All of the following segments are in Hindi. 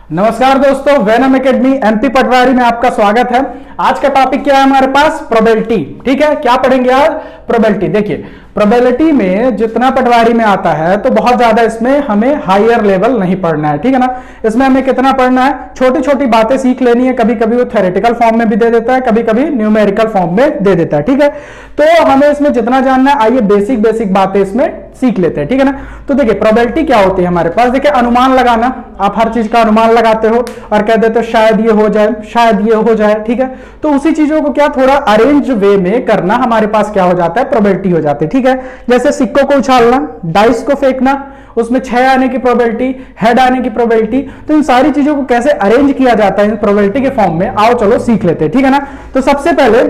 नमस्कार दोस्तों, वैनम एकेडमी एमपी पटवारी में आपका स्वागत है। आज का टॉपिक क्या है हमारे पास? प्रोबेबिलिटी। ठीक है, क्या पढ़ेंगे आज? प्रोबेबिलिटी। देखिए, प्रोबेबिलिटी में जितना पटवारी में आता है तो बहुत ज्यादा इसमें हमें हायर लेवल नहीं पढ़ना है, ठीक है ना। इसमें हमें कितना पढ़ना है? छोटी छोटी बातें सीख लेनी है। कभी कभी वो थ्योरेटिकल फॉर्म में भी दे देता है, कभी कभी न्यूमेरिकल फॉर्म में दे देता है, ठीक है। तो हमें इसमें जितना जानना है, आइए बेसिक बेसिक बातें इसमें सीख लेते हैं, ठीक है ना। तो देखिए, प्रोबेबिलिटी क्या होती है हमारे पास? देखिए, अनुमान लगाना। आप हर चीज का अनुमान लगाते हो और कह देते हो शायद ये हो जाए, शायद ये हो जाए, ठीक है। तो उसी चीजों को क्या थोड़ा अरेंज वे में करना हमारे पास क्या हो जाता है? प्रोबेबिलिटी हो जाती है, ठीक है। जैसे सिक्कों को उछालना, डाइस को फेंकना, उसमें 6 आने की प्रोबेबिलिटी, हेड आने की प्रोबेबिलिटी। तो इन सारी चीजों को कैसे अरेंज किया जाता है इन प्रोबेबिलिटी के फॉर्म में, आओ चलो सीख लेते हैं, ठीक है ना। तो सबसे पहले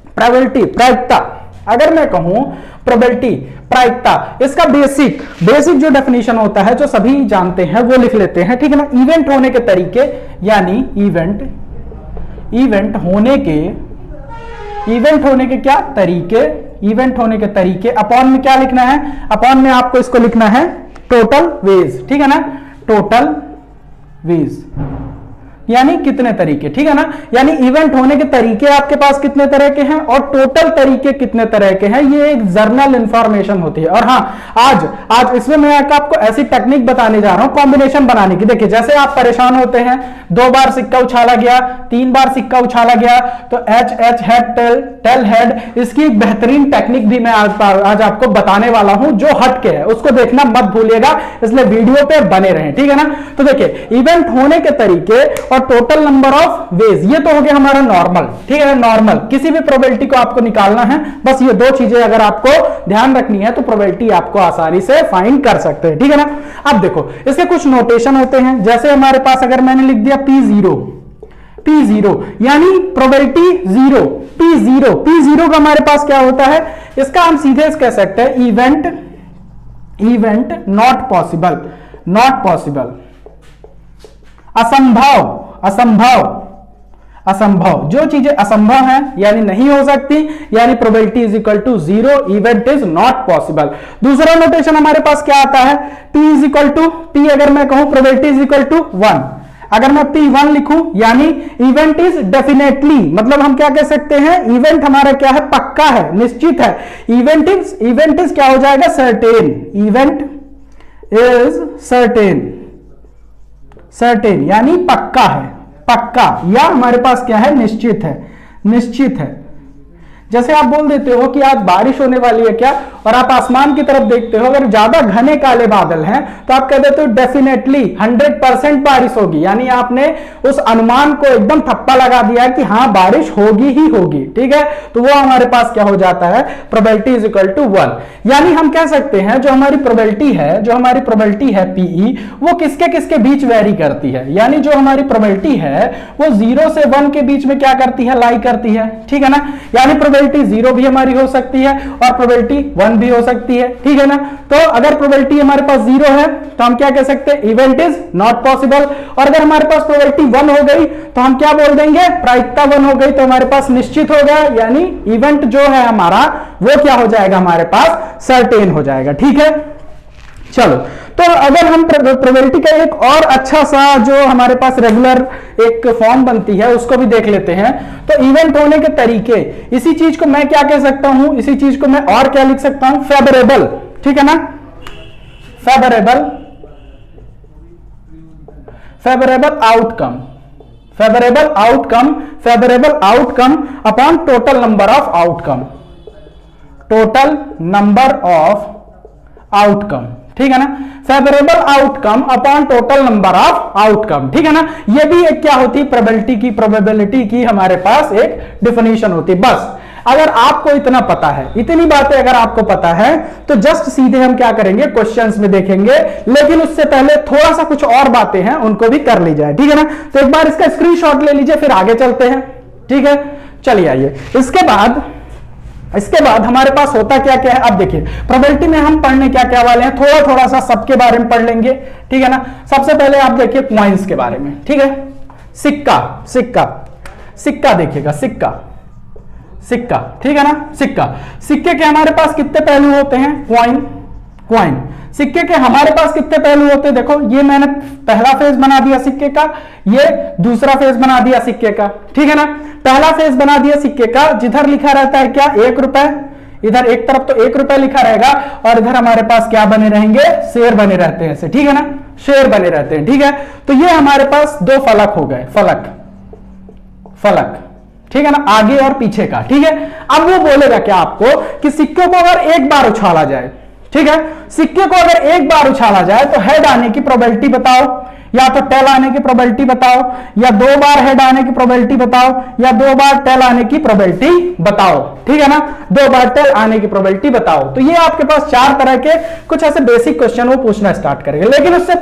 प्रोबेबिलिटी, प्रायिकता। अगर मैं कहूं प्रोबेबिलिटी, प्रायिकता, इसका बेसिक जो डेफिनेशन होता है, जो सभी जानते हैं, वो लिख लेते हैं, ठीक है ना। इवेंट होने के तरीके, यानी इवेंट होने के क्या तरीके? इवेंट होने के तरीके। अपॉन में क्या लिखना है? अपॉन में आपको इसको लिखना है टोटल वेज, ठीक है ना। टोटल वेज यानी कितने तरीके, ठीक है ना। यानी इवेंट होने के तरीके आपके पास कितने तरह के हैं और टोटल तरीके कितने तरह के हैं, ये एक जर्नल इंफॉर्मेशन होती है। और हाँ, आज इसमें मैं आपको ऐसी टेक्निक बताने जा रहा हूं कॉम्बिनेशन बनाने की। देखिए, जैसे आप परेशान होते हैं, 2 बार सिक्का उछाला गया, 3 बार सिक्का उछाला गया, तो एच हेड, टेल हेड, इसकी एक बेहतरीन टेक्निक भी मैं आज आपको बताने वाला हूं, जो हट के है, उसको देखना मत भूलिएगा, इसलिए वीडियो पे बने रहें, ठीक है ना। तो देखिए, इवेंट होने के तरीके और टोटल नंबर ऑफ वेज, ये तो हो गया हमारा नॉर्मल, ठीक है। नॉर्मल किसी भी प्रोबेबिलिटी को आपको निकालना है, बस ये 2 चीजें अगर आपको ध्यान रखनी है तो प्रोबेबिलिटी आपको आसानी से फाइंड कर सकते हैं, ठीक है ना। अब देखो, इसके कुछ नोटेशन होते हैं। जैसे हमारे पास अगर मैंने लिख दिया P0 यानी प्रोबेबिलिटी 0, P0 का हमारे पास क्या होता है? इसका हम सीधे कह सकते हैं इवेंट नॉट पॉसिबल, असंभव। जो चीजें असंभव हैं यानी नहीं हो सकती, यानी probability is equal to 0, event is not possible. दूसरा नोटेशन हमारे पास क्या आता है? P अगर मैं कहूं प्रोबेबिलिटी इज इक्वल टू 1, अगर मैं P1 लिखूं यानी इवेंट इज डेफिनेटली, मतलब हम क्या कह सकते हैं? इवेंट हमारा क्या है? पक्का है, निश्चित है। इवेंट इज क्या हो जाएगा? सर्टेन। इवेंट इज सर्टेन यानी पक्का या हमारे पास क्या है? निश्चित है। जैसे आप बोल देते हो कि आज बारिश होने वाली है क्या, और आप आसमान की तरफ देखते हो, अगर ज्यादा घने काले बादल हैं तो आप कह देते हो डेफिनेटली 100% बारिश होगी, यानी आपने उस अनुमान को एकदम ठप्पा लगा दिया है कि हाँ बारिश होगी ही होगी, ठीक है। तो वो हमारे पास क्या हो जाता है? Probability is equal to 1। यानी हम कह सकते हैं जो हमारी प्रोबेबिलिटी है PE, वो किसके बीच वेरी करती है, यानी जो हमारी प्रोबेबिलिटी है वो 0 से 1 के बीच में क्या करती है? लाई करती है, ठीक है ना। यानी प्रोबेबिलिटी 0 भी हमारी हो सकती है और प्रोबेबिलिटी 1 भी हो सकती है, ठीक है ना। तो अगर प्रोबेबिलिटी हमारे पास 0 है तो हम क्या कह सकते हैं? Event is not possible. और अगर हमारे पास प्रोबेबिलिटी 1 हो गई तो हम क्या बोल देंगे? प्रायिकता 1 हो गई तो हमारे पास निश्चित हो गया, यानी इवेंट जो है हमारा वो क्या हो जाएगा? हमारे पास सर्टेन हो जाएगा, ठीक है। चलो, तो अगर हम प्रोबेबिलिटी का एक और अच्छा सा जो हमारे पास रेगुलर एक फॉर्म बनती है उसको भी देख लेते हैं। तो इवेंट होने के तरीके, इसी चीज को मैं क्या कह सकता हूं? इसी चीज को मैं और क्या लिख सकता हूं? फेवरेबल, ठीक है ना। Favourable outcome upon total number of outcome, ठीक है ना। Favourable outcome upon total number of outcome, ठीक है ना। ये भी एक क्या होती है? प्रोबेबिलिटी की हमारे पास एक डिफिनेशन होती है। बस अगर आपको इतना पता है, इतनी बातें अगर आपको पता है, तो जस्ट सीधे हम क्या करेंगे? क्वेश्चंस में देखेंगे, लेकिन उससे पहले थोड़ा सा कुछ और बातें हैं उनको भी कर ली जाए, ठीक है ना। तो एक बार इसका स्क्रीनशॉट ले लीजिए, फिर आगे चलते हैं, ठीक है। चलिए आइए, इसके बाद हमारे पास होता क्या क्या है? अब देखिए, प्रोबेबिलिटी में हम पढ़ने क्या क्या वाले हैं, थोड़ा सा सबके बारे में पढ़ लेंगे, ठीक है ना। सबसे पहले आप देखिए कॉइन्स के बारे में, ठीक है। सिक्का देखिएगा, सिक्का, ठीक है ना। सिक्के के हमारे पास कितने पहलू होते हैं? कॉइन, सिक्के के हमारे पास कितने पहलू होते हैं, देखो ये मैंने पहला फेस बना दिया सिक्के का, ये दूसरा फेस बना दिया सिक्के का, ठीक है ना। पहला फेस बना दिया सिक्के का, जिधर लिखा रहता है क्या, 1 रुपए, इधर एक तरफ तो 1 रुपए लिखा रहेगा और इधर हमारे पास क्या बने रहेंगे, शेर बने रहते हैं ऐसे, ठीक है ना, शेर बने रहते हैं, ठीक है। तो ये हमारे पास 2 फलक हो गए, फलक, फलक, ठीक है ना, आगे और पीछे का, ठीक है। अब वो बोलेगा क्या आपको कि सिक्के को अगर एक बार उछाला जाए, ठीक है, सिक्के को अगर एक बार उछाला जाए तो हेड आने की प्रोबेबिलिटी बताओ, या तो टेल आने की प्रोबेबिलिटी बताओ, या 2 बार हेड आने की प्रोबेबिलिटी बताओ, या 2 बार टेल आने की प्रोबेबिलिटी बताओ, ठीक है ना, 2 बार टेल आने की प्रोबेबिलिटी बताओ। तो ये आपके पास 4 तरह के कुछ ऐसे बेसिक क्वेश्चन वो पूछना स्टार्ट करेंगे। लेकिन उससे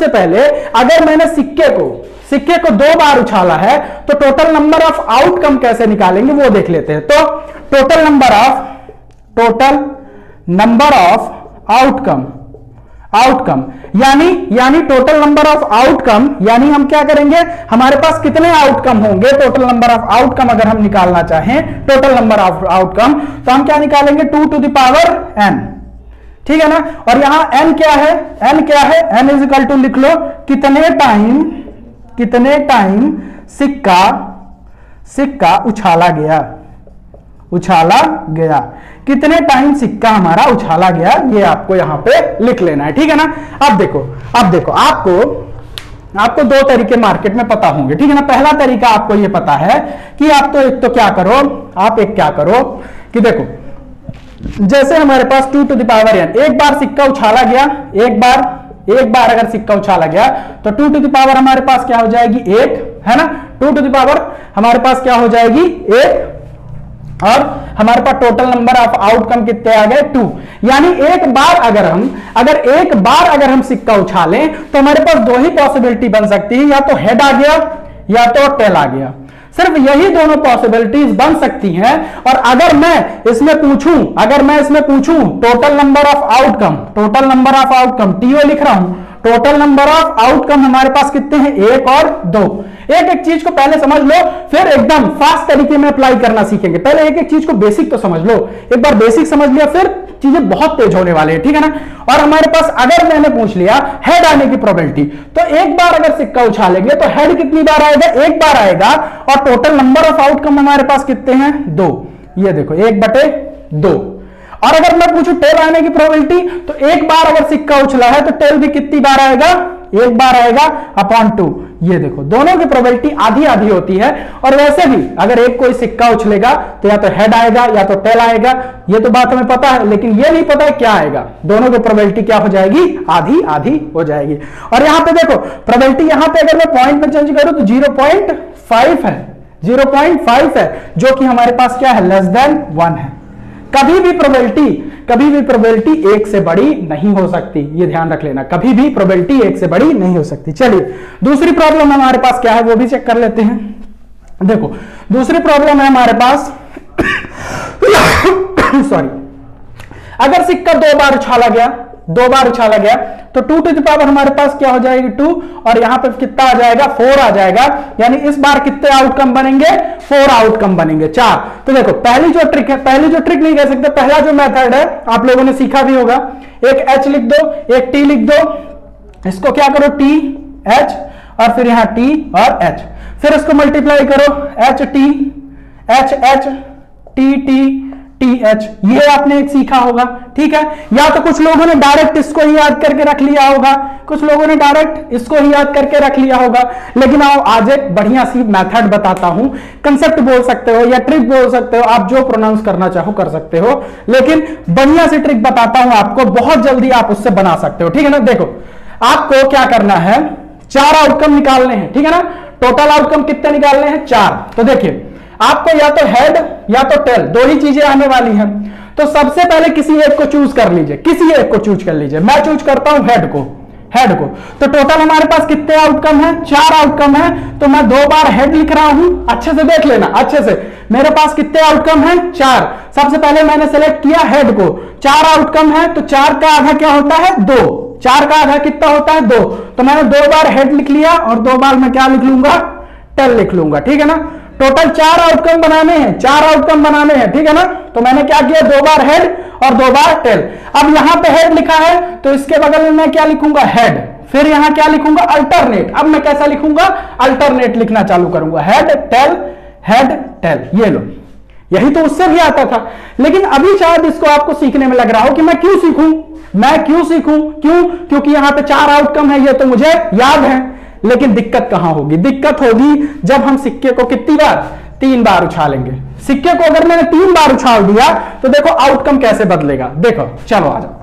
पहले अगर मैंने सिक्के को 2 बार उछाला है तो टोटल नंबर ऑफ आउटकम कैसे निकालेंगे वो देख लेते हैं। तो टोटल नंबर ऑफ आउटकम यानी टोटल नंबर ऑफ आउटकम, यानी हम क्या करेंगे, हमारे पास कितने आउटकम होंगे, टोटल नंबर ऑफ आउटकम अगर हम निकालना चाहें, टोटल नंबर ऑफ आउटकम, तो हम क्या निकालेंगे, 2 to the power n, ठीक है ना। और यहां n क्या है, n इज इक्वल टू लिख लो कितने टाइम सिक्का उछाला गया, कितने टाइम सिक्का हमारा उछाला गया, ये आपको यहां पे लिख लेना है, ठीक है ना। अब देखो आपको 2 तरीके मार्केट में पता होंगे, ठीक है ना। पहला तरीका आपको ये पता है कि आप तो क्या करो कि देखो, जैसे हमारे पास 2 to the power n, एक बार सिक्का उछाला गया, एक बार अगर सिक्का उछाला गया तो 2 to the power हमारे पास क्या हो जाएगी, 1, है ना, 2 to the power हमारे पास क्या हो जाएगी, 1, और हमारे पास टोटल नंबर ऑफ आउटकम कितने आ गए, 2। यानी एक बार अगर हम सिक्का उछालें तो हमारे पास 2 ही पॉसिबिलिटी बन सकती है, या तो हेड आ गया या तो टेल आ गया, सिर्फ यही दोनों पॉसिबिलिटीज बन सकती हैं। और अगर मैं इसमें पूछूं total number of outcome t लिख रहा हूं, टोटल नंबर ऑफ आउटकम हमारे पास कितने हैं, 1 और 2। एक चीज को पहले समझ लो, फिर एकदम फास्ट तरीके में अप्लाई करना सीखेंगे। पहले एक चीज को बेसिक तो समझ लो, एक बार बेसिक समझ लिया फिर चीजें बहुत तेज होने वाले हैं, ठीक है ना। और हमारे पास अगर मैंने पूछ लिया हेड आने की प्रोबेबिलिटी, तो एक बार अगर सिक्का उछालेंगे तो हेड कितनी बार आएगा, 1 बार आएगा, और टोटल नंबर ऑफ आउटकम हमारे पास कितने हैं, 2। ये देखो 1/2। और अगर मैं पूछूं टेल आने की प्रोबेबिलिटी, तो एक बार अगर सिक्का उछला है तो टेल भी कितनी बार आएगा, 1 बार आएगा अपॉन 2। ये देखो दोनों की प्रोबेबिलिटी आधी आधी होती है। और वैसे भी अगर एक कोई सिक्का उछलेगा तो या तो हेड आएगा या तो टेल आएगा, ये तो बात हमें पता है, लेकिन ये नहीं पता है क्या आएगा। दोनों की प्रोबेबिलिटी क्या हो जाएगी, आधी आधी हो जाएगी। और यहां पे देखो प्रोबेबिलिटी, यहां पे अगर मैं पॉइंट में चेंज करूं तो 0.5 है, 0.5 है, जो कि हमारे पास क्या है, लेस देन 1 है। कभी भी प्रोबेबिलिटी 1 से बड़ी नहीं हो सकती, ये ध्यान रख लेना, कभी भी प्रोबेबिलिटी 1 से बड़ी नहीं हो सकती। चलिए दूसरी प्रॉब्लम हमारे पास क्या है वो भी चेक कर लेते हैं। देखो दूसरी प्रॉब्लम है हमारे पास सॉरी, अगर सिक्का 2 बार उछाला गया तो 2 to the power हमारे पास क्या हो जाएगी, 2, और यहां पे कितना आ जाएगा, 4 आ जाएगा। यानी इस बार कितने आउटकम बनेंगे, 4 आउटकम बनेंगे, 4। तो देखो पहली जो ट्रिक नहीं कह सकते, पहला जो मेथड है आप लोगों ने सीखा भी होगा, एक H लिख दो, एक T लिख दो, इसको क्या करो T H, और फिर यहां T और H, फिर इसको मल्टीप्लाई करो H T H H T T TH, ये आपने एक सीखा होगा, ठीक है। या तो कुछ लोगों ने डायरेक्ट इसको ही याद करके रख लिया होगा, कुछ लोगों ने डायरेक्ट इसको ही याद करके रख लिया होगा। लेकिन आओ आज एक बढ़िया सी मेथड बताता हूं, कंसेप्ट बोल सकते हो या ट्रिक बोल सकते हो, आप जो प्रोनाउंस करना चाहो कर सकते हो, लेकिन बढ़िया सी ट्रिक बताता हूं आपको, बहुत जल्दी आप उससे बना सकते हो, ठीक है ना। देखो आपको क्या करना है, 4 आउटकम निकालने हैं, ठीक है ना। टोटल आउटकम कितने निकालने हैं, 4। तो देखिए आपको या तो हेड या तो टेल, 2 ही चीजें आने वाली हैं। तो सबसे पहले किसी एक को चूज कर लीजिए, मैं चूज करता हूं हेड को। तो टोटल हमारे पास कितने आउटकम है, 4 आउटकम है। तो मैं 2 बार हेड लिख रहा हूं, अच्छे से देख लेना, अच्छे से, मेरे पास कितने आउटकम है, 4। सबसे पहले मैंने सेलेक्ट किया हेड को, 4 आउटकम है, तो 4 का आधा क्या होता है, 2। 4 का आधा कितना होता है, 2। तो मैंने 2 बार हेड लिख लिया और 2 बार मैं क्या लिख लूंगा, टेल लिख लूंगा, ठीक है ना। टोटल 4 आउटकम बनाने हैं, 4 आउटकम बनाने हैं, ठीक है ना। तो मैंने क्या किया, 2 बार हेड और 2 बार टेल। अब यहां पे हेड लिखा है तो इसके बगल में मैं क्या लिखूंगा, हेड, फिर यहां क्या लिखूंगा, अल्टरनेट। अब मैं कैसा लिखूंगा, अल्टरनेट लिखना चालू करूंगा, हेड टेल, ये लो। यही तो उससे भी आता था, लेकिन अभी शायद इसको आपको सीखने में लग रहा हो कि मैं क्यों सीखूं, क्यों, क्योंकि यहां पे 4 आउटकम है, ये तो मुझे याद है। लेकिन दिक्कत कहां होगी, दिक्कत होगी जब हम सिक्के को कितनी बार, 3 बार उछालेंगे। सिक्के को अगर मैंने 3 बार उछाल दिया तो देखो आउटकम कैसे बदलेगा। देखो, चलो आ जाओ।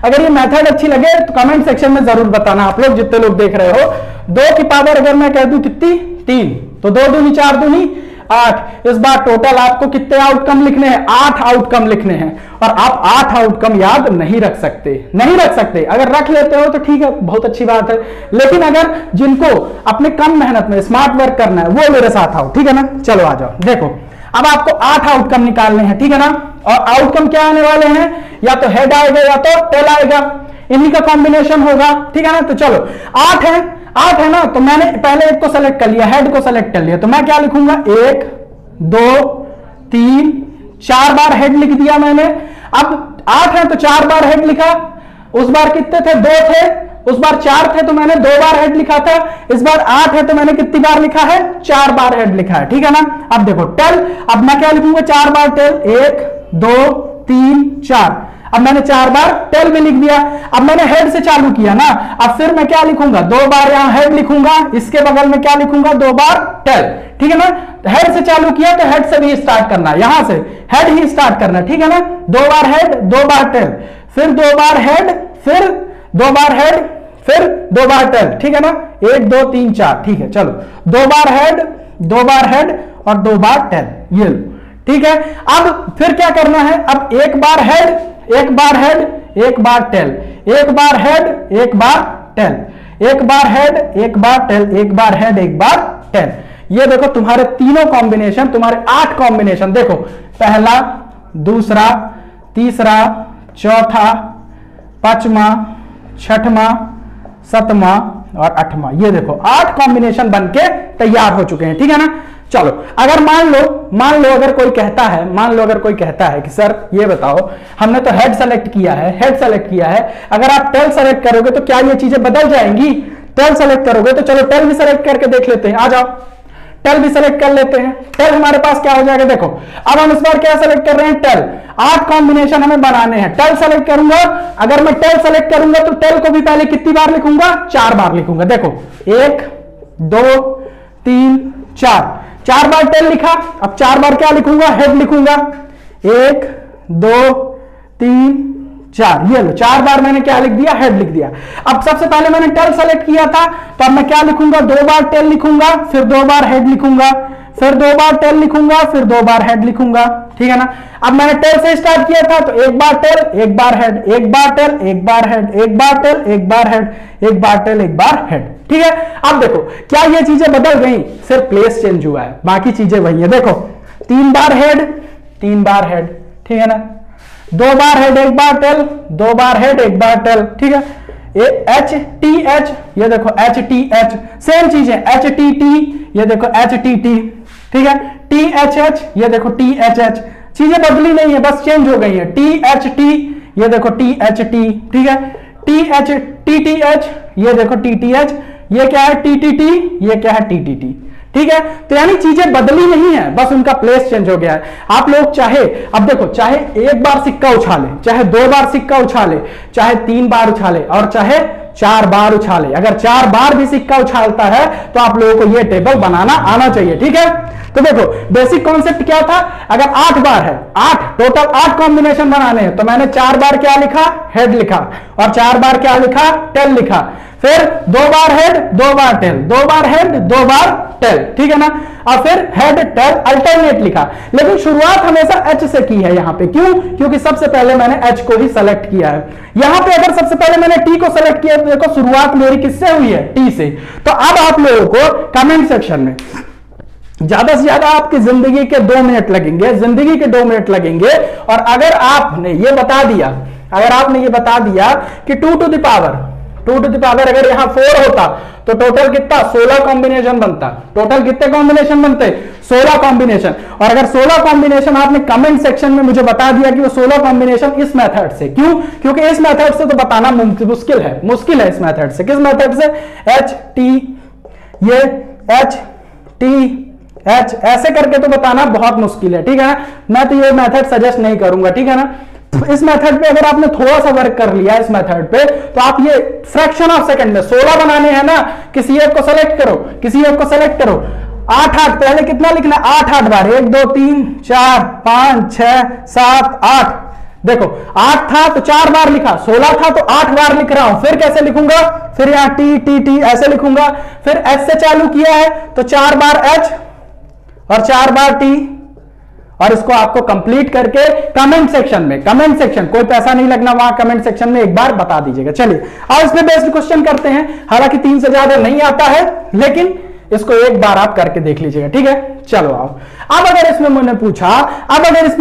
अगर ये मेथड अच्छी लगे तो कमेंट सेक्शन में जरूर बताना, आप लोग जितने लोग देख रहे हो। 2 की पावर अगर मैं कह दूं कितनी, 3, तो 2 दूनी 4 दूनी 8। इस बार टोटल आपको कितने आउटकम लिखने हैं, 8 आउटकम लिखने हैं। और आप 8 आउटकम याद नहीं रख सकते। अगर रख लेते हो तो ठीक है, बहुत अच्छी बात है। लेकिन अगर जिनको अपने कम मेहनत में स्मार्ट वर्क करना है वो मेरे साथ आओ, ठीक है ना। चलो आ जाओ। देखो अब आपको 8 आउटकम निकालने हैं, ठीक है ना। और आउटकम क्या आने वाले हैं, या तो हेड आएगा या तो टेल आएगा, इन्हीं का कॉम्बिनेशन होगा, ठीक है ना। तो चलो 8 है ना, तो मैंने पहले एक को सेलेक्ट कर लिया, हेड को सेलेक्ट कर लिया, तो मैं क्या लिखूंगा, 1 2 3 4 बार हेड लिख दिया मैंने। अब 8 है तो 4 बार हेड लिखा। उस बार कितने थे, 2 थे। उस बार 4 थे तो मैंने 2 बार हेड लिखा था। इस बार 8 है तो मैंने कितनी बार लिखा है, 4 बार हेड लिखा है, ठीक है ना। अब देखो टेल, अब मैं क्या लिखूंगा, 4 बार टेल, 1 2 3 4। अब मैंने 4 बार टेल में लिख दिया। अब मैंने हेड से चालू किया ना, अब फिर मैं क्या लिखूंगा, 2 बार यहां हेड लिखूंगा, इसके बगल में क्या लिखूंगा, 2 बार टेल, ठीक है ना। हेड से चालू किया तो हेड से भी स्टार्ट करना, यहां से हेड ही स्टार्ट करना, ठीक है ना। 2 बार हेड 2 बार टेल, फिर 2 बार हेड, फिर 2 बार हेड, फिर 2 बार टेल, ठीक है ना। 1 2 3 4, ठीक है। चलो 2 बार हेड 2 बार हेड और 2 बार टेल, ये लो, ठीक है। अब फिर क्या करना है, अब 1 बार हेड 1 बार हेड 1 बार टेल, 1 बार हेड 1 बार टेल, 1 बार हेड 1 बार टेल, 1 बार हेड 1 बार टेल। ये देखो तुम्हारे तीनों कॉम्बिनेशन, तुम्हारे 8 कॉम्बिनेशन। देखो पहला, दूसरा, तीसरा, चौथा, 5वां, 6वां, 7वां और 8वां। ये देखो 8 कॉम्बिनेशन बनके तैयार हो चुके हैं, ठीक है ना। चलो अगर मान लो अगर कोई कहता है कि सर ये बताओ, हमने तो हेड सेलेक्ट किया है, अगर आप टेल सेलेक्ट करोगे तो क्या ये चीजें बदल जाएंगी। टेल सेलेक्ट करोगे तो चलो टेल भी सेलेक्ट करके देख लेते हैं, आ जाओ टेल भी सेलेक्ट कर लेते हैं। टेल हमारे पास क्या हो जाएगा, देखो अब हम इस बार क्या सेलेक्ट कर रहे हैं, टेल। 8 कॉम्बिनेशन हमें बनाने हैं। टेल सेलेक्ट करूंगा, अगर मैं टेल सेलेक्ट करूंगा तो टेल को भी पहले कितनी बार लिखूंगा, 4 बार लिखूंगा। देखो 1 2 3 4 बार टेल लिखा। अब 4 बार क्या लिखूंगा, हेड लिखूंगा, 1 2 3 4, ये लो 4 बार मैंने क्या लिख दिया, हेड लिख दिया। अब सबसे पहले मैंने टेल सेलेक्ट किया था तो अब मैं क्या लिखूंगा, 2 बार टेल लिखूंगा, फिर 2 बार हेड लिखूंगा, फिर 2 बार टेल लिखूंगा, फिर 2 बार हेड लिखूंगा, ठीक है ना। अब मैंने टेल से स्टार्ट किया था तो 1 बार टेल 1 बार हेड, 1 बार टेल 1 बार हेड, 1 बार टेल 1 बार हेड, 1 बार टेल 1 बार हेड, ठीक है। अब देखो क्या ये चीजें बदल गई, सिर्फ प्लेस चेंज हुआ है, बाकी चीजें वही है। देखो 3 बार हेड 3 बार हेड, ठीक है ना। 2 बार हेड 1 बार टेल, 2 बार हेड 1 बार टेल, ठीक है। एच टी एच, ये देखो एच टी एच, सेम चीज है। एच टी टी, ये देखो एच टी टी, ठीक है। टी एच एच, ये देखो टी एच एच, चीजें बदली नहीं है, बस चेंज हो गई है। टी एच टी, ये देखो टी एच टी, ठीक है। T h T T H, ये देखो टी टी एच, ये क्या है टी टी टी, ये क्या है टी टी टी, ठीक है। तो यानी चीजें बदली नहीं है, बस उनका प्लेस चेंज हो गया है। आप लोग चाहे, अब देखो, चाहे 1 बार सिक्का उछाले, चाहे 2 बार सिक्का उछाले, चाहे 3 बार उछाले और चाहे 4 बार उछाले, अगर 4 बार भी सिक्का उछालता है तो आप लोगों को यह टेबल बनाना आना चाहिए, ठीक है। तो देखो बेसिक कॉन्सेप्ट क्या था, अगर 8 बार है, 8 टोटल 8 कॉम्बिनेशन बनाने हैं तो मैंने 4 बार क्या लिखा, हेड लिखा, और 4 बार क्या लिखा, टेल लिखा, फिर 2 बार हेड 2 बार टेल, 2 बार हेड 2 बार टेल, ठीक है ना। और फिर हेड टेल अल्टरनेट लिखा, लेकिन शुरुआत हमेशा एच से की है यहाँ पे, क्यों, क्योंकि सबसे पहले मैंने एच को ही सेलेक्ट किया है। यहाँ पे अगर सबसे पहले मैंने टी को सेलेक्ट किया तो देखो शुरुआत मेरी किससे हुई है, टी से। तो अब आप लोगों को कमेंट सेक्शन में ज्यादा से ज्यादा आपकी जिंदगी के 2 मिनट लगेंगे, जिंदगी के 2 मिनट लगेंगे, और अगर आपने ये बता दिया कि 2 to the 2 to the power अगर यहां 4 होता तो टोटल कितना 16 कॉम्बिनेशन बनता। टोटल कितने कॉम्बिनेशन बनते 16 कॉम्बिनेशन। और अगर 16 कॉम्बिनेशन आपने कमेंट सेक्शन में मुझे बता दिया कि वो 16 कॉम्बिनेशन इस मेथड से, क्यों? क्योंकि इस मेथड से तो बताना मुश्किल है इस मेथड से। किस मेथड से? एच टी, ये एच टी एच ऐसे करके तो बताना बहुत मुश्किल है, ठीक है ना। मैं तो ये मेथड सजेस्ट नहीं करूंगा, ठीक है ना। इस मेथड पे अगर आपने थोड़ा सा वर्क कर लिया इस मेथड पे, तो आप ये फ्रैक्शन ऑफ सेकंड में 16 बनाने हैं ना, किसी एक को सेलेक्ट करो, किसी एक को सेलेक्ट करो। 8 पहले कितना लिखना? 8 बार, 1 2 3 4 5 6 7 8। देखो 8 था तो 4 बार लिखा, 16 था तो 8 बार लिख रहा हूं। फिर कैसे लिखूंगा? फिर यहां टी टी टी ऐसे लिखूंगा। फिर एच से चालू किया है तो 4 बार एच और 4 बार टी। और इसको आपको कंप्लीट करके कमेंट सेक्शन कोई पैसा नहीं लगना, वहां कमेंट सेक्शन में एक बार बता दीजिएगा। चलिए अब इसमें बेस्ड क्वेश्चन करते हैं। हालांकि 3 से ज्यादा नहीं आता है, लेकिन इसको एक बार आप करके देख लीजिएगा, ठीक है। चलो आओ। अब अगर इसमें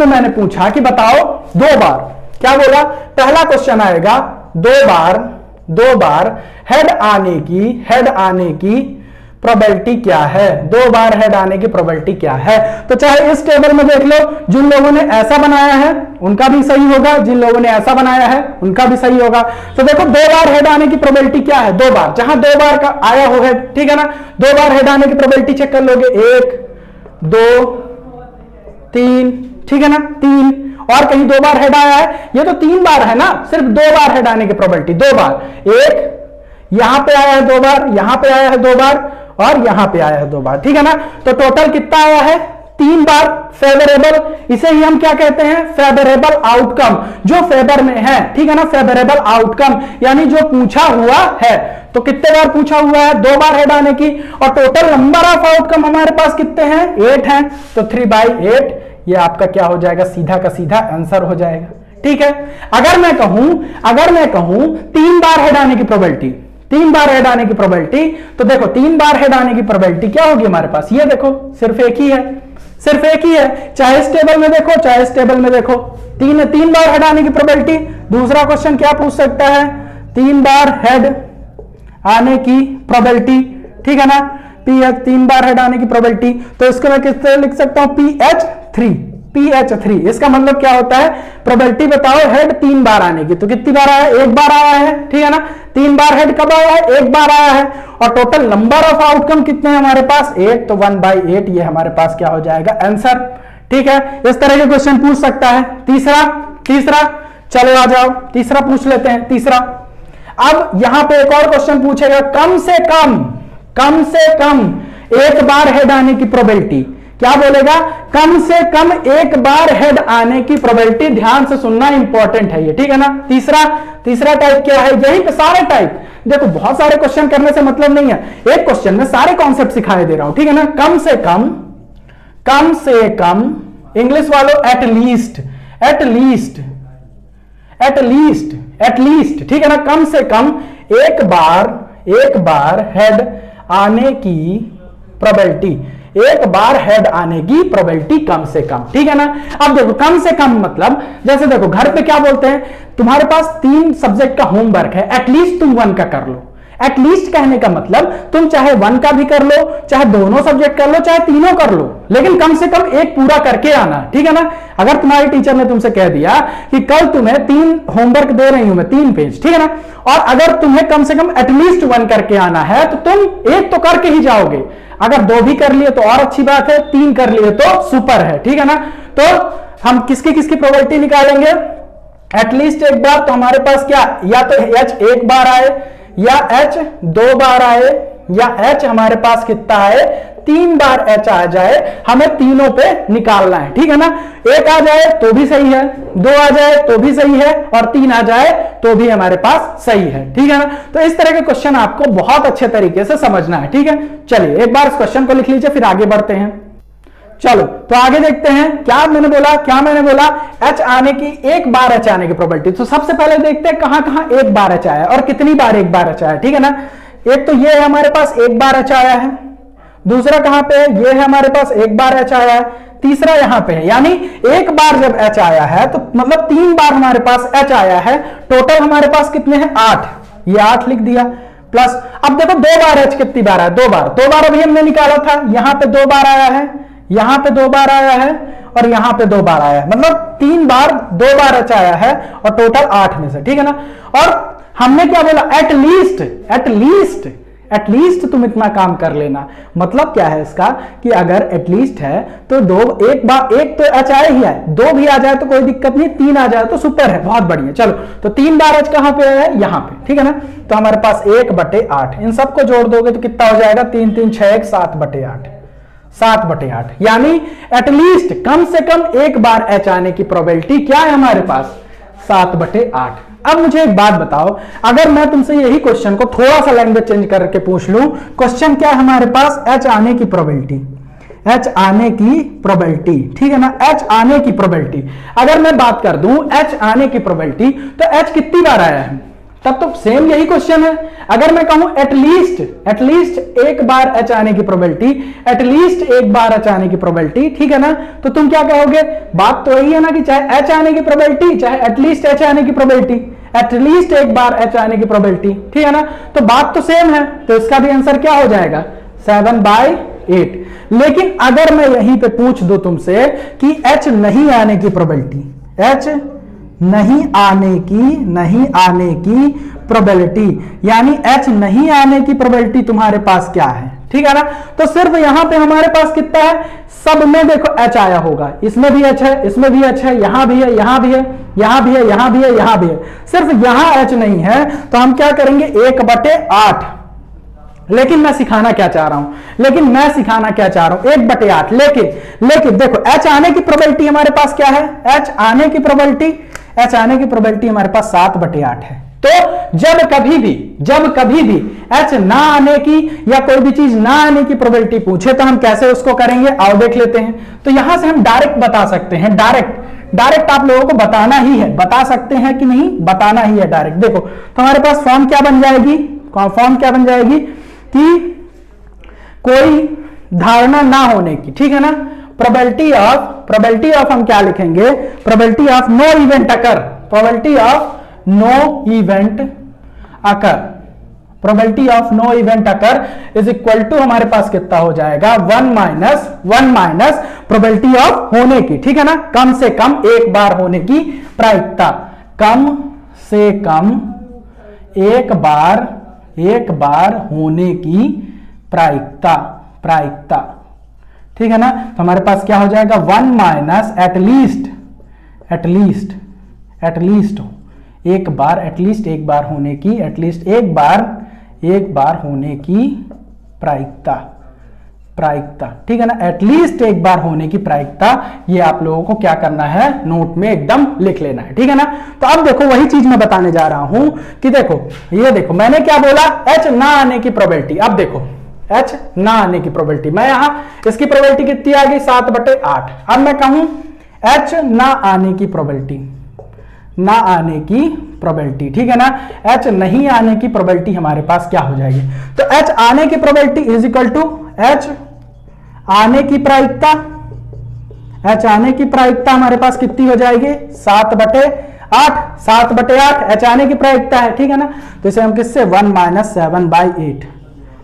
मैंने पूछा कि बताओ 2 बार, क्या बोला? पहला क्वेश्चन आएगा 2 बार हेड आने की प्रोबेबिलिटी क्या है? 2 बार हेड आने की प्रोबेबिलिटी क्या है? तो चाहे इस टेबल में देख लो, जिन लोगों ने ऐसा बनाया है उनका भी सही होगा, जिन लोगों ने ऐसा बनाया है उनका भी सही होगा। तो देखो 2 बार हेड आने की प्रोबेबिलिटी क्या है? 2 बार, जहां 2 बार का आया हो हेड, ठीक है ना। 2 बार हेड आने की प्रोबेबिलिटी चेक कर लोगे, 1 2 3, ठीक है ना, 3। और कहीं 2 बार हेड आया है? ये तो 3 बार है ना, सिर्फ 2 बार हेड आने की प्रोबेबिलिटी 2 बार। एक यहां पे आया है 2 बार, यहां पे आया है 2 बार और यहां पे आया है 2 बार, ठीक है ना। तो टोटल कितना आया है? 3 बार फेवरेबल। इसे ही हम क्या कहते हैं? फेवरेबल आउटकम, जो फेवर में है, ठीक है ना। फेवरेबल आउटकम यानी जो पूछा हुआ है। तो कितने बार पूछा हुआ है? 2 बार हेड आने की। और टोटल नंबर ऑफ आउटकम हमारे पास कितने हैं? 8 हैं। तो 3/8 ये आपका क्या हो जाएगा? सीधा का सीधा आंसर हो जाएगा, ठीक है। अगर मैं कहूं 3 बार हेड आने की प्रोबेबिलिटी, 3 बार हेड आने की प्रोबेबिलिटी, तो देखो 3 बार हेड आने की प्रोबेबिलिटी क्या होगी हमारे पास? ये देखो सिर्फ एक ही है, चाहे इस टेबल में देखो चाहे इस टेबल में देखो, 3 बार हेड आने की प्रोबेबिलिटी। दूसरा क्वेश्चन क्या पूछ सकता है? 3 बार हेड आने की प्रोबेबिलिटी, ठीक है ना। PH 3 बार हेड आने की प्रोबेबिलिटी, तो इसको मैं किस तरह लिख सकता हूं? PH3। इसका मतलब क्या होता है? प्रोबेबिलिटी बताओ हेड 3 बार आने की। तो कितनी बार आया? 1 बार आया है, ठीक है ना। 3 बार हेड कब आया है? 1 बार आया है। और टोटल नंबर ऑफ आउटकम कितने हैं हमारे पास? 8। तो 1/8 ये हमारे पास क्या हो जाएगा? आंसर, ठीक है। इस तरह के क्वेश्चन पूछ सकता है। तीसरा चलो आ जाओ, तीसरा पूछ लेते हैं। तीसरा, अब यहां पे एक और क्वेश्चन पूछेगा, कम से कम 1 बार हेड आने की प्रोबेबिलिटी। क्या बोलेगा? कम से कम 1 बार हेड आने की प्रोबेबिलिटी। ध्यान से सुनना, इंपॉर्टेंट है ये, ठीक है ना। तीसरा टाइप क्या है? यही पे सारे टाइप, देखो बहुत सारे क्वेश्चन करने से मतलब नहीं है, एक क्वेश्चन में सारे कॉन्सेप्ट सिखाई दे रहा हूं, ठीक है ना। कम से कम इंग्लिश वालों एटलीस्ट, ठीक है ना। कम से कम एक बार हेड आने की प्रोबेबिलिटी, 1 बार हेड आने की प्रोबेबिलिटी कम से कम, ठीक है ना। अब देखो कम से कम मतलब, जैसे देखो घर पे क्या बोलते हैं, तुम्हारे पास 3 सब्जेक्ट का होमवर्क है, एटलीस्ट तुम 1 का कर लो। एटलीस्ट कहने का मतलब तुम चाहे 1 का भी कर लो, चाहे दोनों सब्जेक्ट कर लो, चाहे तीनों कर लो, लेकिन कम से कम 1 पूरा करके आना, ठीक है ना। अगर तुम्हारी टीचर ने तुमसे कह दिया कि कल तुम्हें 3 होमवर्क दे रही हूं मैं, 3 पेज, ठीक है ना, और अगर तुम्हें कम से कम एटलीस्ट 1 करके आना है, तो तुम 1 तो करके ही जाओगे। अगर 2 भी कर लिए तो और अच्छी बात है, 3 कर लिए तो सुपर है, ठीक है ना। तो हम किसकी प्रोबेबिलिटी निकालेंगे? एटलीस्ट 1 बार, तो हमारे पास क्या, या तो H 1 बार आए, या H 2 बार आए, या H हमारे पास कितना आए? 3 बार H आ जाए। हमें तीनों पे निकालना है, ठीक है ना। 1 आ जाए तो भी सही है, 2 आ जाए तो भी सही है, और 3 आ जाए तो भी हमारे पास सही है, ठीक है ना। तो इस तरह के क्वेश्चन आपको बहुत अच्छे तरीके से समझना है, ठीक है। चलिए एक बार इस क्वेश्चन को लिख लीजिए, फिर आगे बढ़ते हैं। चलो तो आगे देखते हैं। क्या मैंने बोला? H आने की, 1 बार H आने की प्रोबेबिलिटी। तो सबसे पहले देखते हैं कहां 1 बार H आया और कितनी बार 1 बार H आया, ठीक है ना। एक तो ये है हमारे पास 1 बार H आया है, दूसरा कहां पे है? ये है हमारे पास 1 बार H आया है, तीसरा यहां पे है। यानी 1 बार जब H आया है तो मतलब 3 बार हमारे पास H आया है। टोटल हमारे पास कितने हैं? 8, ये 8 लिख दिया प्लस, अब देखो 2 बार h कितनी बार आया, 2 बार अभी हमने निकाला था, यहां पे 2 बार आया है, यहां पे 2 बार आया है और यहां पे 2 बार आया है, मतलब 3 बार 2 बार h आया है और टोटल 8 में से, ठीक है ना। और हमने क्या बोला, एटलीस्ट तुम इतना काम कर लेना, मतलब क्या है इसका कि अगर एटलीस्ट है तो एक तो h आया ही है, 2 भी आ जाए तो कोई दिक्कत नहीं, 3 आ जाए तो सुपर है, बहुत बढ़िया। चलो तो 3 बार h कहां पे है, यहां पे, ठीक है ना। तो हमारे पास 1/8, इन सबको जोड़ दोगे तो कितना हो जाएगा, 3 3 6 1 7/8, 7/8, यानी एटलीस्ट कम से कम एक बार h आने की प्रोबेबिलिटी क्या है हमारे पास, 7/8। अब मुझे एक बात बताओ, अगर मैं तुमसे यही क्वेश्चन को थोड़ा सा लैंग्वेज चेंज करके पूछ लूं, क्वेश्चन क्या है हमारे पास, h आने की प्रोबेबिलिटी, h आने की प्रोबेबिलिटी, ठीक है ना, h आने की प्रोबेबिलिटी। अगर मैं बात कर दूं h आने की प्रोबेबिलिटी, तो h कितनी बार आया है, तब तो सेम यही क्वेश्चन है। अगर मैं कहूं एटलीस्ट एक बार h आने की प्रोबेबिलिटी, एटलीस्ट एक बार h आने की प्रोबेबिलिटी, ठीक है ना, तो तुम क्या कहोगे, बात तो यही है ना कि चाहे h आने की प्रोबेबिलिटी, चाहे एटलीस्ट h आने की प्रोबेबिलिटी, एटलीस्ट एक बार h आने की प्रोबेबिलिटी, ठीक है ना, तो बात तो सेम है, तो इसका भी आंसर क्या हो जाएगा, 7/8। लेकिन अगर मैं यहीं पे पूछ दूं तुमसे कि h नहीं आने की प्रोबेबिलिटी, h नहीं आने की प्रोबेबिलिटी, यानी h नहीं आने की प्रोबेबिलिटी तुम्हारे पास क्या है, ठीक है ना। तो सिर्फ यहां पे हमारे पास कितना है, सब में देखो h आया होगा, इसमें भी h है, इसमें भी h है, यहां भी है, यहां भी है, यहां भी है, यहां भी है, यहां भी है, सिर्फ यहां h नहीं है, तो हम क्या करेंगे 1/8। लेकिन मैं सिखाना क्या चाह रहा हूं, 1/8, लेकिन देखो h आने की प्रोबेबिलिटी हमारे पास क्या है, h आने की प्रोबेबिलिटी हमारे पास 7/8 है। तो जब कभी भी h ना आने की या कोई भी चीज ना आने की प्रोबेबिलिटी पूछे तो हम कैसे उसको करेंगे, आओ देख लेते हैं। तो यहां से हम डायरेक्ट बता सकते हैं, डायरेक्ट आप लोगों को बताना ही है, बता सकते हैं कि नहीं, बताना ही है डायरेक्ट। देखो तो हमारे पास फॉर्म क्या बन जाएगी, कि कोई धारणा ना होने की, ठीक है ना, प्रोबेबिलिटी ऑफ हम क्या लिखेंगे, probability of no event occur, probability of no event occur is equal to हमारे पास कितना हो जाएगा, 1 माइनस प्रोबेबिलिटी ऑफ होने की, ठीक है ना, कम से कम एक बार होने की प्रायिकता, कम से कम एक बार होने की प्रायिकता, ठीक है ना। तो हमारे पास क्या हो जाएगा, 1 माइनस एटलीस्ट एक बार होने की प्रायिकता, ठीक है ना, एटलीस्ट एक बार होने की प्रायिकता। ये आप लोगों को क्या करना है, नोट में एकदम लिख लेना है, ठीक है ना। तो अब देखो वही चीज मैं बताने जा रहा हूं कि ये देखो मैंने क्या बोला, h ना आने की प्रोबेबिलिटी। अब देखो h ना आने की प्रोबेबिलिटी, मैं यहां इसकी प्रोबेबिलिटी कितनी आ गई, 7/8। अब मैं कहूं h ना आने की प्रोबेबिलिटी, ठीक है ना, h नहीं आने की प्रोबेबिलिटी हमारे पास क्या हो जाएगी, तो h आने की probability is equal to h आने की प्रायिकता, हमारे पास कितनी हो जाएगी, 7/8 h आने की प्रायिकता है, ठीक है ना। तो इसे हम किससे 1 माइनस 7/8,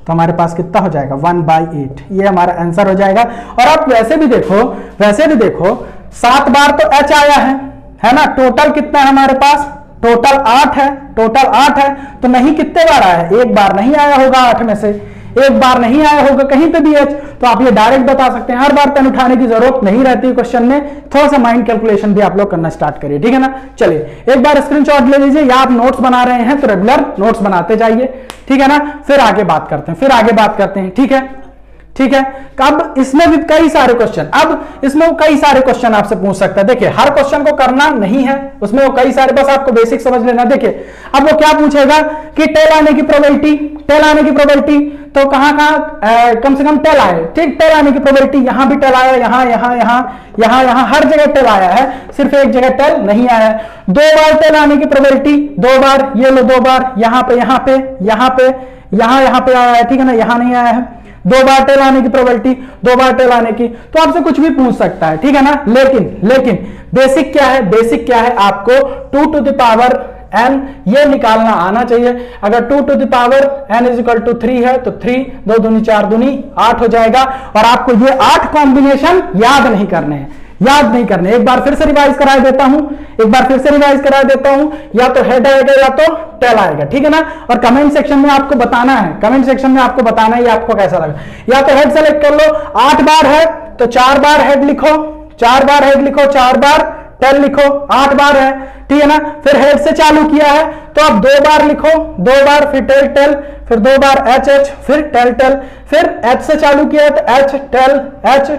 तो हमारे पास कितना हो जाएगा 1/8, ये हमारा आंसर हो जाएगा। और आप वैसे भी देखो 7 बार तो h आया है ना, टोटल कितना है हमारे पास, टोटल 8 है, तो नहीं कितने बार आया है, एक बार नहीं आया होगा, 8 में से एक बार नहीं आया होगा कहीं पे भी h, तो आप ये डायरेक्ट बता सकते हैं, हर बार पेन उठाने की जरूरत नहीं रहती क्वेश्चन में, थोड़ा सा माइंड कैलकुलेशन भी आप लोग करना स्टार्ट करिए, ठीक है ना। चलिए एक बार स्क्रीनशॉट ले लीजिए, या आप नोट्स बना रहे हैं तो रेगुलर नोट्स बनाते जाइए, ठीक है ना, फिर आगे बात करते हैं, ठीक है। अब इसमें भी कई सारे क्वेश्चन आपसे पूछ सकता है। देखिए हर क्वेश्चन को करना नहीं है, उसमें वो कई सारे, बस आपको बेसिक समझ लेना। देखिए अब वो क्या पूछेगा कि टेल आने की प्रोबेबिलिटी, तो कहां कम से कम टेल आए, ठीक, टेल आने की प्रोबेबिलिटी, यहां भी टेल आया, यहां हर जगह टेल आया है, सिर्फ एक जगह टेल नहीं आया है। 2 बार टेल आने की प्रोबेबिलिटी, 2 बार, ये लो 2 बार, यहां पे आया है, ठीक है ना, यहां नहीं आया है। 2 बार टेल आने की प्रोबेबिलिटी, 2 बार टेल आने की, तो आपसे कुछ भी पूछ सकता है, ठीक है ना। लेकिन बेसिक क्या है, आपको 2 टू द पावर n ये निकालना आना चाहिए। अगर 2 to the power n is equal to 3 है तो 3 2 दूनी 4 दूनी 8 हो जाएगा। और आपको ये 8 कॉम्बिनेशन याद नहीं करने हैं, याद नहीं करने। एक बार फिर से रिवाइज करा देता हूं, एक बार फिर से रिवाइज करा देता हूं। या तो हेड आएगा या तो टेल आएगा, ठीक है ना। और कमेंट सेक्शन में आपको बताना है, कमेंट सेक्शन में आपको बताना है ये आपको कैसा लगा। या तो हेड सेलेक्ट कर लो, 8 बार है तो 4 बार हेड लिखो, 4 बार हेड लिखो, 4 बार टेल लिखो, 8 बार है, ठीक है ना। फिर हेड से चालू किया है तो अब 2 बार लिखो, 2 बार, फिर टेल टेल, फिर 2 बार एच एच, फिर टेल टेल, फिर एच से चालू किया है तो h tail h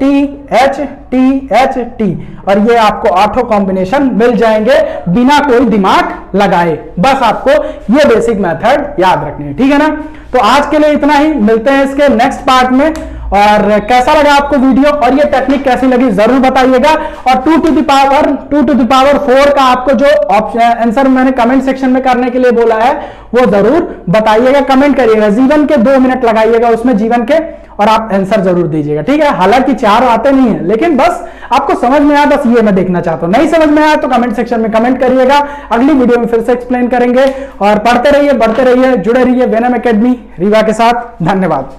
t h t h t. और ये आपको 8 कॉम्बिनेशन मिल जाएंगे बिना कोई दिमाग लगाए। बस आपको ये बेसिक मेथड याद रखनी है, ठीक है ना। तो आज के लिए इतना ही, मिलते हैं इसके नेक्स्ट पार्ट में। और कैसा लगा आपको वीडियो और ये टेक्निक कैसी लगी जरूर बताइएगा। और 2 to the power 4 का आपको जो ऑप्शन आंसर मैंने कमेंट सेक्शन में करने के लिए बोला है वो जरूर बताइएगा, कमेंट करिएगा। जीवन के 2 मिनट लगाइएगा उसमें, जीवन के, और आप आंसर जरूर दीजिएगा, ठीक है। हालांकि 4 आते नहीं है, लेकिन बस आपको समझ में आया, बस ये मैं देखना चाहता हूं। नहीं समझ में आया तो कमेंट सेक्शन में कमेंट करिएगा, अगली वीडियो में फिर से एक्सप्लेन करेंगे। और पढ़ते रहिए, बढ़ते रहिए, जुड़े रहिए वेनम एकेडमी रीवा के साथ। धन्यवाद।